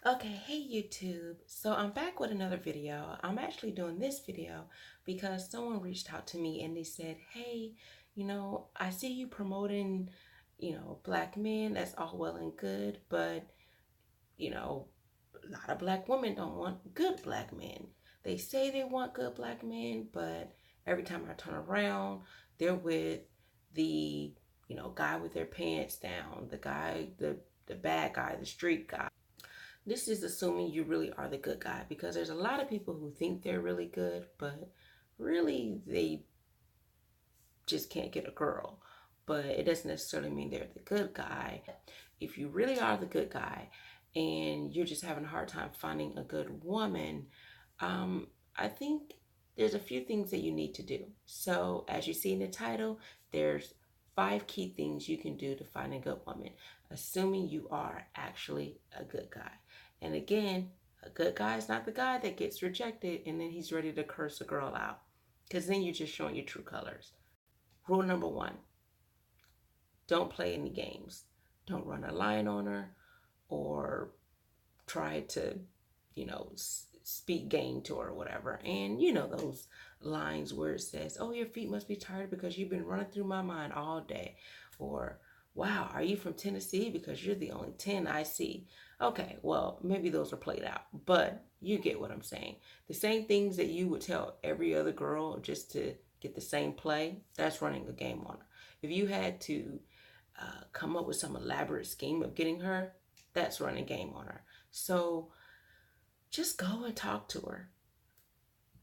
Okay, hey YouTube. So I'm back with another video. I'm actually doing this video because someone reached out to me and they said, hey, I see you promoting, black men. That's all well and good, but, a lot of black women don't want good black men. They say they want good black men, but every time I turn around, they're with the, guy with their pants down, the guy, the bad guy, the street guy. This is assuming you really are the good guy because there's a lot of people who think they're really good, but really they just can't get a girl. But it doesn't necessarily mean they're the good guy. If you really are the good guy and you're just having a hard time finding a good woman, I think there's a few things that you need to do. So, as you see in the title, there's 5 key things you can do to find a good woman, assuming you are actually a good guy. And again, a good guy is not the guy that gets rejected and then he's ready to curse a girl out, because then you're just showing your true colors. Rule number 1, don't play any games. Don't run a line on her or try to, speak game to her or whatever. And those lines where it says, oh, your feet must be tired because you've been running through my mind all day. Or, wow, are you from Tennessee? Because you're the only 10 I see. Okay, well, maybe those are played out, but you get what I'm saying. The same things that you would tell every other girl just to get the same play, that's running a game on her. If you had to come up with some elaborate scheme of getting her, that's running game on her. So just go and talk to her.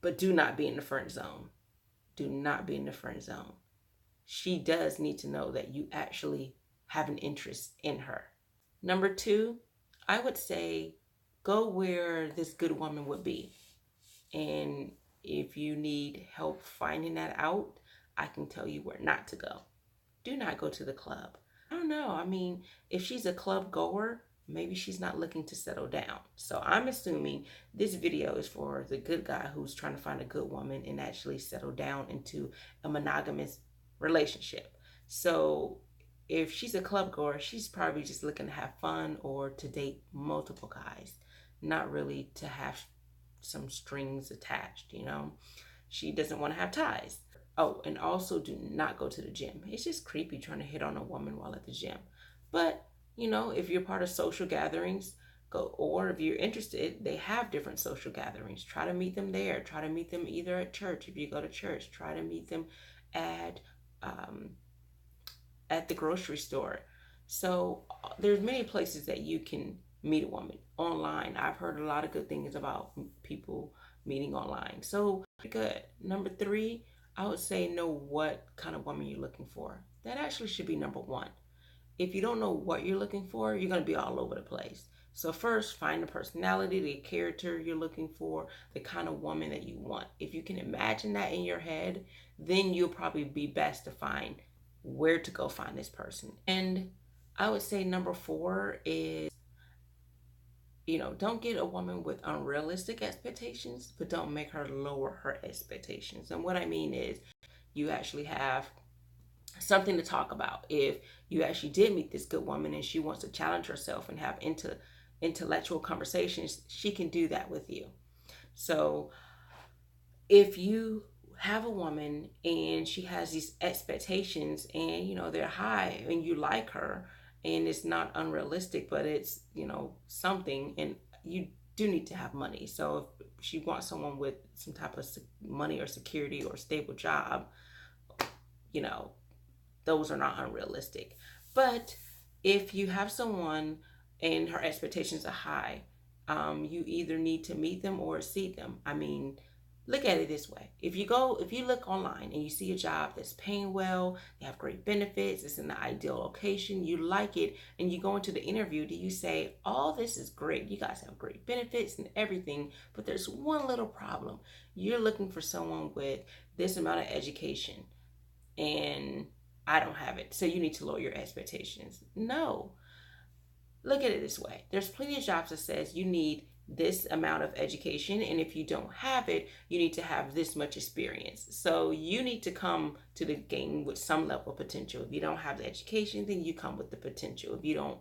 But do not be in the friend zone. Do not be in the friend zone. She does need to know that you actually have an interest in her. Number 2, I would say go where this good woman would be. And if you need help finding that out, I can tell you where not to go. Do not go to the club. I don't know. I mean, if she's a club goer, maybe she's not looking to settle down. So I'm assuming this video is for the good guy who's trying to find a good woman and actually settle down into a monogamous relationship. So if she's a club goer, she's probably just looking to have fun or to date multiple guys, not really to have some strings attached. She doesn't want to have ties. Oh, and also do not go to the gym. It's just creepy trying to hit on a woman while at the gym. But, if you're part of social gatherings, go, or if you're interested, they have different social gatherings. Try to meet them there. Try to meet them either at church. If you go to church, try to meet them at um, at the grocery store. So there's many places that you can meet a woman online. I've heard a lot of good things about people meeting online. So good. Number 3, I would say know what kind of woman you're looking for. That actually should be number 1. If you don't know what you're looking for, you're going to be all over the place. So first, find the personality, the character you're looking for, the kind of woman that you want. If you can imagine that in your head, then you'll probably be best to find where to go find this person. And I would say number 4 is, don't get a woman with unrealistic expectations, but don't make her lower her expectations. And what I mean is, you actually have something to talk about. If you actually did meet this good woman and she wants to challenge herself and have intellectual conversations, she can do that with you. So if you have a woman and she has these expectations and they're high and you like her and it's not unrealistic, but it's something, and you do need to have money. So if she wants someone with some type of money or security or stable job, you know those are not unrealistic. But if you have someone and her expectations are high, you either need to meet them or exceed them. I mean, look at it this way. If you look online and you see a job that's paying well, they have great benefits, it's in the ideal location, you like it, and you go into the interview, do you say, all this is great, you guys have great benefits and everything, but there's one little problem. You're looking for someone with this amount of education and I don't have it, so you need to lower your expectations. No. Look at it this way. There's plenty of jobs that says you need this amount of education, and if you don't have it, you need to have this much experience. So you need to come to the game with some level of potential. If you don't have the education, then you come with the potential. If you don't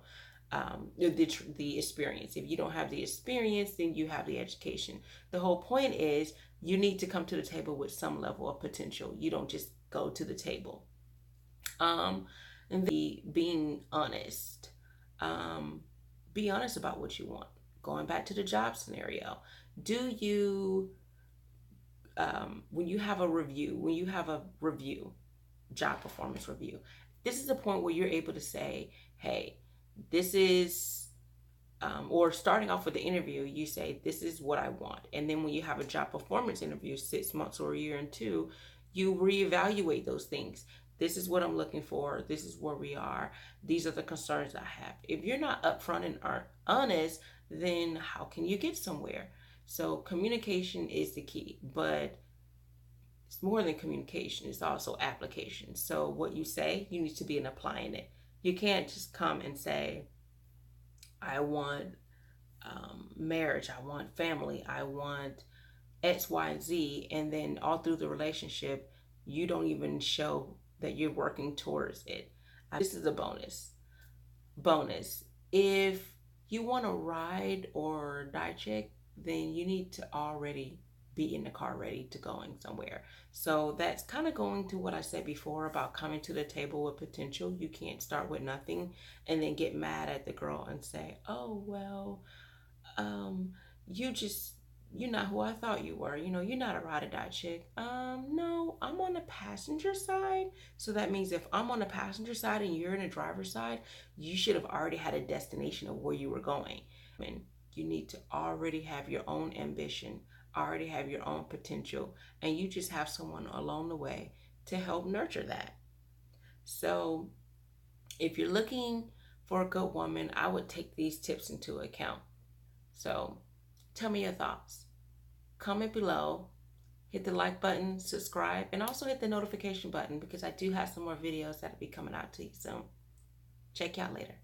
the experience. If you don't have the experience, then you have the education. The whole point is you need to come to the table with some level of potential. You don't just go to the table. And being honest. Be honest about what you want. Going back to the job scenario, do you when you have a review, job performance review, this is the point where you're able to say, hey, this is or starting off with the interview, you say, this is what I want. And then when you have a job performance interview, 6 months or a year into, you reevaluate those things. This is what I'm looking for. This is where we are. These are the concerns I have. If you're not upfront and aren't honest, then how can you get somewhere? So communication is the key, but it's more than communication. It's also application. So what you say, you need to be in applying it. You can't just come and say, I want marriage, I want family, I want X, Y, and Z, and then all through the relationship, you don't even show that you're working towards it. This is a bonus. If you want to ride or die check, then you need to already be in the car ready to going somewhere. So that's kind of going to what I said before about coming to the table with potential. You can't start with nothing and then get mad at the girl and say, oh, well, you're not who I thought you were. You're not a ride or die chick. No, I'm on the passenger side. So that means if I'm on the passenger side and you're in the driver's side, you should have already had a destination of where you were going. And you need to already have your own ambition, already have your own potential, and you just have someone along the way to help nurture that. So if you're looking for a good woman, I would take these tips into account. So tell me your thoughts. Comment below, hit the like button, subscribe, and also hit the notification button because I do have some more videos that'll be coming out to you soon. Check you out later.